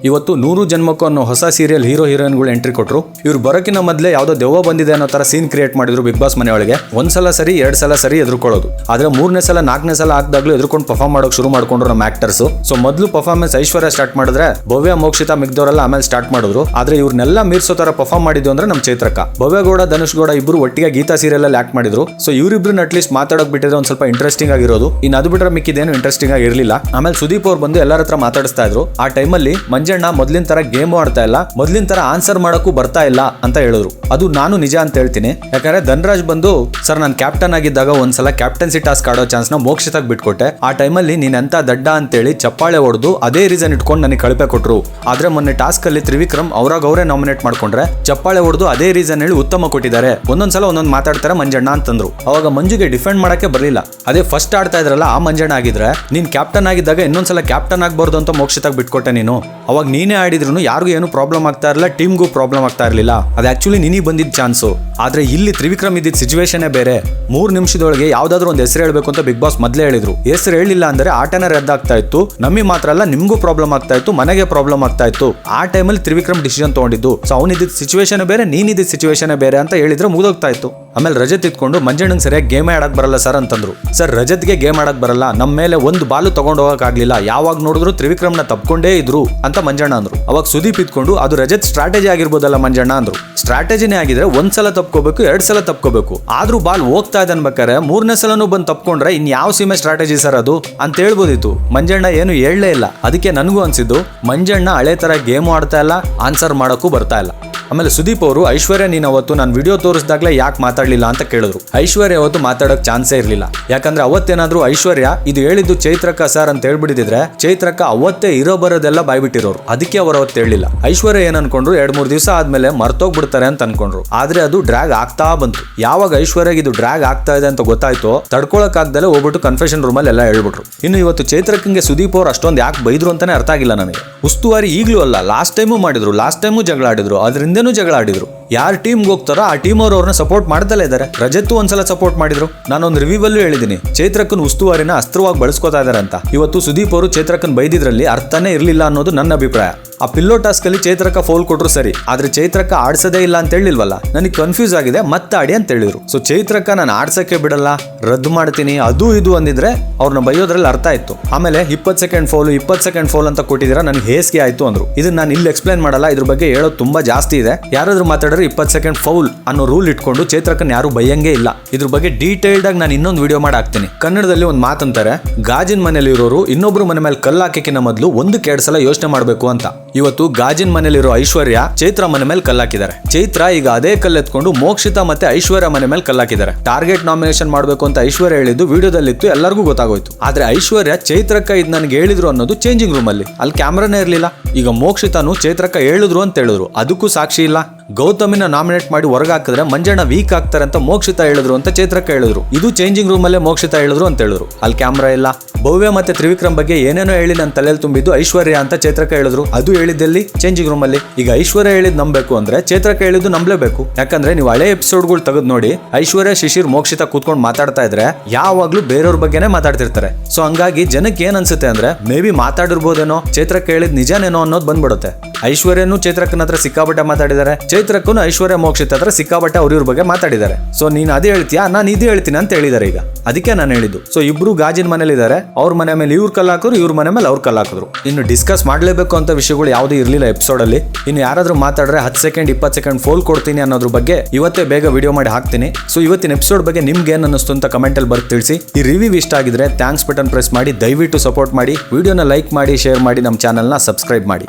ಇವತ್ತು 100 ಜನ್ಮಕ್ಕೂ ಅನ್ನೋ ಹೊಸ ಸೀರಿಯಲ್ ಹೀರೋ ಹೀರೋಯಿನ್ಗಳು ಎಂಟ್ರಿ ಕೊಟ್ಟರು. ಇವ್ರು ಬರೋಕಿನ ಮೊದಲೇ ಯಾವುದೋ ದೆವ್ವ ಬಂದಿದೆ ಅನ್ನೋ ತರ ಸೀನ್ ಕ್ರಿಯೇಟ್ ಮಾಡಿದ್ರು ಬಿಗ್ ಬಾಸ್ ಮನೆಯೊಳಗೆ. ಒಂದ್ಸಲ ಸರಿ 2 ಸಲ ಸರಿ ಎದುರ್ಕೊಳ್ಳೋದು, ಆದ್ರೆ 3ನೇ ಸಲ 4ನೇ ಸಲ ಹಾಕಿದಾಗ್ಲೂ ಎದುರ್ಕೊಂಡು ಪರ್ಫಾರ್ಮ್ ಮಾಡೋಕೆ ಶುರು ಮಾಡ್ಕೊಂಡ್ರು ನಮ್ಮ ಆಕ್ಟರ್ಸ್. ಸೊ ಮೊದಲು ಪರ್ಫಾರ್ಮೆನ್ಸ್ ಐಶ್ವರ್ಯ ಸ್ಟಾರ್ಟ್ ಮಾಡಿದ್ರೆ ಭವ್ಯ ಮೋಕ್ಷಿತಾ ಮಿಗ್ದವರೆಲ್ಲ ಆಮೇಲೆ ಸ್ಟಾರ್ಟ್ ಮಾಡಿದ್ರು. ಆದ್ರೆ ಇವ್ರನ್ನೆಲ್ಲ ಮೀರ್ಸೋ ತರ ಪರ್ಫಾರ್ಮ್ ಮಾಡಿದ್ದು ಅಂದ್ರೆ ನಮ್ಮ ಚೈತ್ರಕ್ಕ. ಭವ್ಯ ಗೌಡ ಧನುಷ್ ಗೌಡ ಇಬ್ರು ಒಟ್ಟಿಗೆ ಗೀತಾ ಸೀರಿಯಲ್ ಅಲ್ಲಿ ಆಕ್ಟ್ ಮಾಡಿದ್ರು. ಸೊ ಇವರಿಬ್ರು ಅಟ್ಲೀಸ್ಟ್ ಮಾತಾಡೋಕ್ ಬಿಟ್ಟಿದ್ರೆ ಒಂದ್ ಸ್ವಲ್ಪ ಇಂಟ್ರೆಸ್ಟಿಂಗ್ ಆಗಿರೋದು. ಇನ್ನು ಅದು ಬಿಟ್ರೆ ಮಿಕ್ಕಿದೇನು ಇಂಟ್ರೆಸ್ಟಿಂಗ್ ಆಗಿರ್ಲಿಲ್ಲ. ಆಮೇಲೆ ಸುದೀಪ್ ಅವ್ರು ಬಂದು ಎಲ್ಲರ ಹತ್ರ ಮಾತಾಡಿಸ್ತಾ ಇದ್ರು. ಆ ಟೈಮಲ್ಲಿ ಮಂಜಣ್ಣ ಮೊದ್ಲಿನ ತರ ಗೇಮ್ ಆಡ್ತಾ ಇಲ್ಲ, ಮೊದ್ಲಿನ ತರ ಆನ್ಸರ್ ಮಾಡಕ್ಕೂ ಬರ್ತಾ ಇಲ್ಲ ಅಂತ ಹೇಳಿದ್ರು. ಅದು ನಾನು ನಿಜ ಅಂತ ಹೇಳ್ತೀನಿ. ಯಾಕಂದ್ರೆ ಧನರಾಜ್ ಬಂದು ಸರ್ ನಾನು ಕ್ಯಾಪ್ಟನ್ ಆಗಿದ್ದಾಗ ಒಂದ್ಸಲ ಕ್ಯಾಪ್ಟನ್ಸಿ ಟಾಸ್ಕ್ ಆಡೋ ಚಾನ್ಸ್ ನ ಮೋಕ್ಷಿತಾಗ್ ಬಿಟ್ಕೊಟ್ಟೆ. ಆ ಟೈಮಲ್ಲಿ ನೀನ್ ಎಂತ ದಡ್ಡ ಅಂತೇಳಿ ಚಪ್ಪಾಳೆ ಹೊಡೆದು ಅದೇ ರೀಸನ್ ಇಟ್ಕೊಂಡು ನನಗೆ ಕಳಪೆ ಕೊಟ್ರು. ಆದ್ರೆ ಮೊನ್ನೆ ಟಾಸ್ಕ್ ಅಲ್ಲಿ ತ್ರಿವಿಕ್ರಮ್ ಅವರೇ ನಾಮಿನೇಟ್ ಮಾಡ್ಕೊಂಡ್ರೆ ಚಪ್ಪಾಳೆ ಹೊಡೆದು ಅದೇ ರೀಸನ್ ಹೇಳಿ ಉತ್ತಮ ಕೊಟ್ಟಿದ್ದಾರೆ. ಒಂದೊಂದ್ಸಲ ಒಂದೊಂದು ಮಾತಾಡ್ತಾರೆ ಮಂಜಣ್ಣ ಅಂತಂದ್ರು. ಅವಾಗ ಮಂಜುಗೆ ಡಿಫೆಂಡ್ ಮಾಡಕ್ಕೆ ಬರಲಿಲ್ಲ. ಅದೇ ಫಸ್ಟ್ ಆಡ್ತಾ ಇದ್ರಲ್ಲ ಆ ಮಂಜಣ್ಣ ಆಗಿದ್ರೆ ನೀನ್ ಕ್ಯಾಪ್ಟನ್ ಆಗಿದ್ದಾಗ ಇನ್ನೊಂದ್ಸಲ ಕ್ಯಾಪ್ಟನ್ ಆಗ್ಬಾರ್ದು ಅಂತ ಮೋಕ್ಷಿತಾಗ್ ಬಿಟ್ಕೊಟ್ಟೆ ನೀನು. ಅವಾಗ ನೀನೇ ಆಡಿದ್ರು ಯಾರಿಗೂ ಏನು ಪ್ರಾಬ್ಲಮ್ ಆಗ್ತಾ ಇರಲಿಲ್ಲ, ಟೀಮ್ಗೂ ಪ್ರಾಬ್ಲಮ್ ಆಗ್ತಾ ಇರಲಿಲ್ಲ. ಅದು ಆಕ್ಚುಲಿ ನಿನಗೆ ಬಂದಿದ್ದ ಚಾನ್ಸು. ಆದ್ರೆ ಇಲ್ಲಿ ತ್ರಿವಿಕ್ರಮ್ ಇದ್ದಿದ್ದ ಸಿಚುವೇಶನ್ ಬೇರೆ. 3 ನಿಮಿಷದೊಳಗೆ ಯಾವ್ದಾದ್ರು ಒಂದು ಹೆಸರು ಹೇಳ್ಬೇಕು ಅಂತ ಬಿಗ್ ಬಾಸ್ ಮೊದಲೇ ಹೇಳಿದ್ರು. ಹೆಸರು ಹೇಳಿಲ್ಲ ಅಂದ್ರೆ ಆಟನೇ ರದ್ದಾಗ್ತಾ ಇತ್ತು. ನಮಗೆ ಮಾತ್ರ ಅಲ್ಲ ನಿಮ್ಗೂ ಪ್ರಾಬ್ಲಮ್ ಆಗ್ತಾ ಇತ್ತು, ಮನೆಗೆ ಪ್ರಾಬ್ಲಮ್ ಆಗ್ತಾ ಇತ್ತು. ಆ ಟೈಮಲ್ಲಿ ತ್ರಿವಿಕ್ರಮ್ ಡಿಸಿಷನ್ ತಗೊಂಡಿದ್ದು. ಸೊ ಅವನಿದ್ದ ಸಿಚುವೇಶನ್ ಬೇರೆ, ನೀನಿದ್ದ ಸಿಚುವೇಶನ್ ಬೇರೆ ಅಂತ ಹೇಳಿದ್ರೆ ಮುಗಿದೋಗ್ತಾ ಇತ್ತು. ಆಮೇಲೆ ರಜತ್ ಇಟ್ಕೊಂಡು ಮಂಜಣ್ಣಂಗೆ ಸರಿಯಾಗಿ ಗೇಮ್ ಆಡಕ್ ಬರಲ್ಲ ಸರ್ ಅಂತಂದ್ರು. ಸರ್ ರಜತ್ಗೆ ಗೇಮ್ ಆಡಕ್ ಬರಲ್ಲ, ನಮ್ಮ ಮೇಲೆ ಒಂದು ಬಾಲು ತಗೊಂಡು ಹೋಗಕ್ ಆಗ್ಲಿಲ್ಲ, ಯಾವಾಗ ನೋಡಿದ್ರು ತ್ರಿವಿಕ್ರಮ್ನ ತಪ್ಕೊಂಡೇ ಇದ್ರು ಅಂತ ಮಂಜಣ್ಣ ಅಂದ್ರು. ಅವಾಗ ಸುದೀಪ್ ಇಟ್ಕೊಂಡು ಅದು ರಜತ್ ಸ್ಟ್ರಾಟಜಿ ಆಗಿರ್ಬೋದಲ್ಲ ಮಂಜಣ್ಣ ಅಂದ್ರು. ಸ್ಟ್ರಾಟಜಿನೇ ಆಗಿದ್ರೆ 1 ಸಲ ತಪ್ಕೋಬೇಕು, 2 ಸಲ ತಪ್ಕೋಬೇಕು. ಆದ್ರೂ ಬಾಲ್ ಹೋಗ್ತಾ ಇದೆ ಅನ್ಬೇಕಾರೆ 3ನೇ ಸಲನೂ ಬಂದು ತಪ್ಕೊಂಡ್ರೆ ಇನ್ ಯಾವ ಸೀಮೆ ಸ್ಟ್ರಾಟಜಿ ಸರ್ ಅದು ಅಂತ ಹೇಳ್ಬೋದಿತ್ತು. ಮಂಜಣ್ಣ ಏನು ಹೇಳಲೇ ಇಲ್ಲ. ಅದಕ್ಕೆ ನನಗೂ ಅನ್ಸಿದ್ದು ಮಂಜಣ್ಣ ಹಳೆ ತರ ಗೇಮ್ ಆಡ್ತಾ ಇಲ್ಲ, ಆನ್ಸರ್ ಮಾಡಕ್ಕೂ ಬರ್ತಾ ಇಲ್ಲ. ಆಮೇಲೆ ಸುದೀಪ್ ಅವರು ಐಶ್ವರ್ಯ ನೀನು ಅವತ್ತು ನಾನು ವಿಡಿಯೋ ತೋರಿಸಿದಾಗ್ಲೇ ಯಾಕೆ ಮಾತಾಡ್ಲಿಲ್ಲ ಅಂತ ಕೇಳಿದ್ರು. ಐಶ್ವರ್ಯ ಅವತ್ತು ಮಾತಾಡೋಕ್ ಚಾನ್ಸೇ ಇರ್ಲಿಲ್ಲ. ಯಾಕಂದ್ರೆ ಅವತ್ತೇನಾದ್ರೂ ಐಶ್ವರ್ಯ ಇದು ಹೇಳಿದ್ದು ಚೈತ್ರಕ್ಕ ಸರ್ ಅಂತ ಹೇಳ್ಬಿಟ್ಟಿದ್ರೆ ಚೈತ್ರಕ್ಕ ಅವತ್ತೇ ಇರೋ ಬರೋದೆಲ್ಲ ಬಾಯ್ಬಿಟ್ಟಿರೋರು. ಅದಕ್ಕೆ ಅವರು ಅವತ್ತು ಹೇಳಿಲ್ಲ. ಐಶ್ವರ್ಯ ಏನ್ ಅನ್ಕೊಂಡ್ರು 2-3 ದಿವಸ ಆದ್ಮೇಲೆ ಮರ್ತೋಗ್ಬಿಡ್ತಾರೆ ಅಂತ ಅನ್ಕೊಂಡ್ರು. ಆದ್ರೆ ಅದು ಡ್ರ್ಯಾಗ್ ಆಗ್ತಾ ಬಂತು. ಯಾವಾಗ ಐಶ್ವರ್ಯಗೆ ಇದು ಡ್ರ್ಯಾಗ್ ಆಗ್ತಾ ಇದೆ ಅಂತ ಗೊತ್ತಾಯ್ತು, ತಡ್ಕೊಳಕ್ ಆಗ್ದಲೆ ಹೋಗ್ಬಿಟ್ಟು ಕನ್ಫೆಷನ್ ರೂಮ್ ಅಲ್ಲಿ ಎಲ್ಲ ಹೇಳ್ಬಿಟ್ರು. ಇನ್ನು ಇವತ್ತು ಚೈತ್ರಕ್ಕಂಗೆ ಸುದೀಪ್ ಅವ್ರು ಅಷ್ಟೊಂದು ಯಾಕೆ ಬೈದ್ರು ಅಂತಾನೆ ಅರ್ಥ ಆಗಿಲ್ಲ ನನಗೆ. ಉಸ್ತುವಾರಿ ಈಗ್ಲೂ ಅಲ್ಲ, ಲಾಸ್ಟ್ ಟೈಮು ಮಾಡಿದ್ರು, ಲಾಸ್ಟ್ ಟೈಮು ಜಗಳ ಆಡಿದ್ರು, ಅದರಿಂದ ಜಗಳ ಆಡಿದ್ರು. ಯಾರು ಟೀಮ್ಗೆ ಹೋಗ್ತಾರೋ ಆ ಟೀಮ್ ಅವ್ರನ್ನ ಸಪೋರ್ಟ್ ಮಾಡ್ತಲೇ ಇದ್ದಾರೆ. ರಜತ್ ಒಂದ್ಸಲ ಸಪೋರ್ಟ್ ಮಾಡಿದ್ರು. ನಾನೊಂದು ರಿವ್ಯೂ ಅಲ್ಲೂ ಹೇಳಿದೀನಿ ಚೈತ್ರಕ್ಕನ್ ಉಸ್ತುವಾರಿನ ಅಸ್ತ್ರವಾಗಿ ಬಳಸ್ಕೋತಾ ಇದಾರೆ ಅಂತ. ಇವತ್ತು ಸುದೀಪ್ ಅವರು ಚೈತ್ರಕ್ಕನ್ ಬೈದಿದ್ರಲ್ಲಿ ಅರ್ಥನೇ ಇರ್ಲಿಲ್ಲ ಅನ್ನೋದು ನನ್ನ ಅಭಿಪ್ರಾಯ. ಆ ಪಿಲ್ಲೋ ಟಾಸ್ಕ್ ಅಲ್ಲಿ ಚೈತ್ರಕ್ಕ ಫೌಲ್ ಕೊಟ್ರು ಸರಿ, ಆದ್ರೆ ಚೈತ್ರಕ್ಕ ಆಡ್ಸದೇ ಇಲ್ಲ ಅಂತ ಹೇಳಿಲ್ವಲ್ಲ. ನನಗೆ ಕನ್ಫ್ಯೂಸ್ ಆಗಿದೆ, ಮತ್ತೆ ಆಡಿ ಅಂತ ಹೇಳಿದ್ರು. ಸೊ ಚೈತ್ರಕ್ಕ ನಾನು ಆಡ್ಸಕ್ಕೆ ಬಿಡಲ್ಲ, ರದ್ದು ಮಾಡ್ತೀನಿ ಅದು ಇದು ಅಂದಿದ್ರೆ ಅವ್ರನ್ನ ಬೈಯೋದ್ರಲ್ಲಿ ಅರ್ಥ ಇತ್ತು. ಆಮೇಲೆ 20 ಸೆಕೆಂಡ್ ಫೌಲ್ 20 ಸೆಕೆಂಡ್ ಫೌಲ್ ಅಂತ ಕೊಟ್ಟಿದ್ದೀರಾ, ನನಗೆ ಹೇಸಿಗೆ ಆಯ್ತು ಅಂದ್ರು. ಇದನ್ನ ನಾನು ಇಲ್ಲಿ ಎಕ್ಸ್ಪ್ಲೈನ್ ಮಾಡಲ್ಲ, ಇದ್ರ ಬಗ್ಗೆ ಹೇಳೋದು ತುಂಬಾ ಜಾಸ್ತಿ ಇದೆ. ಯಾರಾದ್ರೂ ಮಾತಾಡಿದ್ರೆ 20 ಸೆಕೆಂಡ್ ಫೌಲ್ ಅನ್ನೋ ರೂಲ್ ಇಟ್ಕೊಂಡು ಚೈತ್ರಕ್ಕನ್ ಯಾರು ಬೈಯಂಗೆ ಇಲ್ಲ. ಇದ್ರ ಬಗ್ಗೆ ಡೀಟೇಲ್ಡ್ ಆಗಿ ನಾನು ಇನ್ನೊಂದು ವಿಡಿಯೋ ಮಾಡಿ ಹಾಕ್ತೀನಿ. ಕನ್ನಡದಲ್ಲಿ ಒಂದು ಮಾತಂತಾರೆ, ಗಾಜಿನ ಮನೇಲಿ ಇರೋರು ಇನ್ನೊಬ್ರು ಮನೆ ಮೇಲೆ ಕಲ್ಲು ಹಾಕಿನ ಮೊದಲು 1-2 ಸಲ ಯೋಚನೆ ಮಾಡಬೇಕು ಅಂತ. ಇವತ್ತು ಗಾಜಿನ ಮನೇಲಿರೋ ಐಶ್ವರ್ಯ ಚೈತ್ರ ಮನೆ ಮೇಲೆ ಕಲ್ಲಾಕಿದ್ದಾರೆ. ಚೈತ್ರ ಈಗ ಅದೇ ಕಲ್ಲೆತ್ಕೊಂಡು ಮೋಕ್ಷಿತಾ ಮತ್ತೆ ಐಶ್ವರ್ಯ ಮನೆ ಮೇಲೆ ಕಲ್ಲಾಕಿದ್ದಾರೆ. ಟಾರ್ಗೆಟ್ ನಾಮಿನೇಷನ್ ಮಾಡಬೇಕು ಅಂತ ಐಶ್ವರ್ಯ ಹೇಳಿದ್ದು ವಿಡಿಯೋದಲ್ಲಿತ್ತು, ಎಲ್ಲರಿಗೂ ಗೊತ್ತಾಗೋಯ್ತು. ಆದ್ರೆ ಐಶ್ವರ್ಯ ಚೈತ್ರಕ್ಕ ಇದು ನನಗೆ ಹೇಳಿದ್ರು ಅನ್ನೋದು ಚೇಂಜಿಂಗ್ ರೂಮ್ ಅಲ್ಲಿ ಕ್ಯಾಮ್ರಾನೇ ಇರ್ಲಿಲ್ಲ. ಈಗ ಮೋಕ್ಷಿತಾನು ಚೈತ್ರಕ್ಕ ಹೇಳಿದ್ರು ಅಂತ ಹೇಳಿದ್ರು, ಅದಕ್ಕೂ ಸಾಕ್ಷಿ ಇಲ್ಲ. ಗೌತಮಿನ ನಾಮಿನೇಟ್ ಮಾಡಿ ಹೊರಗೆ ಹಾಕಿದ್ರೆ ಮಂಜಣ್ಣ ವೀಕ್ ಆಗ್ತಾರೆ ಅಂತ ಮೋಕ್ಷಿತಾ ಹೇಳಿದ್ರು ಅಂತ ಚೈತ್ರಕ್ಕ ಹೇಳಿದ್ರು. ಇದು ಚೇಂಜಿಂಗ್ ರೂಮ್ ಅಲ್ಲೇ ಮೋಕ್ಷಿತಾ ಹೇಳಿದ್ರು ಅಂತ ಹೇಳಿದ್ರು. ಅಲ್ಲಿ ಕ್ಯಾಮ್ರಾ ಇಲ್ಲ. ಭವ್ಯ ಮತ್ತೆ ತ್ರಿವಿಕ್ರಮ್ ಬಗ್ಗೆ ಏನೇನೋ ಹೇಳಿ ನನ್ನ ತಲೆಯಲ್ಲಿ ತುಂಬಿದ್ದು ಐಶ್ವರ್ಯ ಅಂತ ಚೈತ್ರಕ್ಕ ಹೇಳಿದ್ರು. ಅದು ಹೇಳಿದ್ದಲ್ಲಿ ಚೇಂಜಿಂಗ್ ರೂಮ್ ಅಲ್ಲಿ. ಈಗ ಐಶ್ವರ್ಯ ಹೇಳಿದ್ ನಂಬಬೇಕು ಅಂದ್ರೆ ಚೈತ್ರಕ್ಕ ಹೇಳಿದ್ದು ನಂಬಲೇಬೇಕು. ಯಾಕಂದ್ರೆ ನೀವು ಹಳೆ ಎಪಿಸೋಡ್ಗಳು ತೆಗೆದು ನೋಡಿ, ಐಶ್ವರ್ಯ ಶಿಶಿರ್ ಮೋಕ್ಷಿತಾ ಕೂತ್ಕೊಂಡು ಮಾತಾಡ್ತಾ ಇದ್ರೆ ಯಾವಾಗ್ಲೂ ಬೇರೆಯವ್ರ ಬಗ್ಗೆನೇ ಮಾತಾಡ್ತಿರ್ತಾರೆ. ಸೊ ಹಂಗಾಗಿ ಜನಕ್ಕೆ ಏನ್ ಅನ್ಸುತ್ತೆ ಅಂದ್ರೆ ಮೇ ಬಿ ಮಾತಾಡಿರ್ಬೋದೇನೋ, ಚೈತ್ರಕ್ಕ ಹೇಳಿದ್ ನಿಜನೇನೋ ಅನ್ನೋದು ಬಂದ್ಬಿಡುತ್ತೆ. ಐಶ್ವರ್ಯನು ಚೈತ್ರಕ್ಕನ ಹತ್ರ ಸಿಕ್ಕಾಬಟ್ಟೆ ಮಾತಾಡಿದ್ದಾರೆ, ಚೈತ್ರಕ್ಕನು ಐಶ್ವರ್ಯ ಮೋಕ್ಷಿತ ಹತ್ರ ಸಿಕ್ಕಾಬಟ್ಟೆ ಅವ್ರ ಬಗ್ಗೆ ಮಾತಾಡಿದ್ದಾರೆ. ಸೊ ನೀನ್ ಅದೇ ಹೇಳ್ತೀಯಾ, ನಾನು ಇದು ಹೇಳ್ತೀನಿ ಅಂತ ಹೇಳಿದ್ದಾರೆ. ಈಗ ಅದಕ್ಕೆ ನಾನು ಹೇಳಿದ್ದು. ಸೊ ಇಬ್ರು ಗಾಜಿನ ಮನೇಲಿ ಇದ್ದಾರೆ, ಅವ್ರ ಮನೆ ಮೇಲೆ ಇವ್ರು ಕಲ್ಲಾಕಿದ್ರು, ಇವ್ರ ಮನೆ ಮೇಲೆ ಅವ್ರು ಕಲ್ಲಾಕಿದ್ರು. ಇನ್ನು ಡಿಸ್ಕಸ್ ಮಾಡ್ಲೇಬೇಕು ಅಂತ ವಿಷಯಗಳು ಯಾವ್ದು ಇರ್ಲಿಲ್ಲ ಎಪಿಸೋಡ್ ಅಲ್ಲಿ. ಇನ್ನು ಯಾರಾದ್ರೂ ಮಾತಾಡ್ರೆ 10 ಸೆಕೆಂಡ್ 20 ಸೆಕೆಂಡ್ ಫೋಲ್ ಕೊಡ್ತೀನಿ ಅನ್ನೋದ್ರ ಬಗ್ಗೆ ಇವತ್ತೇ ಬೇಗ ವಿಡಿಯೋ ಮಾಡಿ ಹಾಕ್ತೀನಿ. ಸೊ ಇವತ್ತಿನ ಎಪಿಸೋಡ್ ಬಗ್ಗೆ ನಿಮ್ಗೆ ಏನ್ ಅನ್ನಿಸ್ತು ಅಂತ ಕಮೆಂಟ್ ಅಲ್ಲಿ ಬರ್ದು ತಿಳಿಸಿ. ಈ ರಿವ್ಯೂ ಇಷ್ಟ ಆಗಿದ್ರೆ ಥ್ಯಾಂಕ್ಸ್ ಬಟನ್ ಪ್ರೆಸ್ ಮಾಡಿ ದಯವಿಟ್ಟು ಸಪೋರ್ಟ್ ಮಾಡಿ. ವಿಡಿಯೋನ ಲೈಕ್ ಮಾಡಿ, ಶೇರ್ ಮಾಡಿ, ನಮ್ಮ ಚಾನಲ್ನ ಸಬ್ಸ್ಕ್ರೈಬ್ ಮಾಡಿ.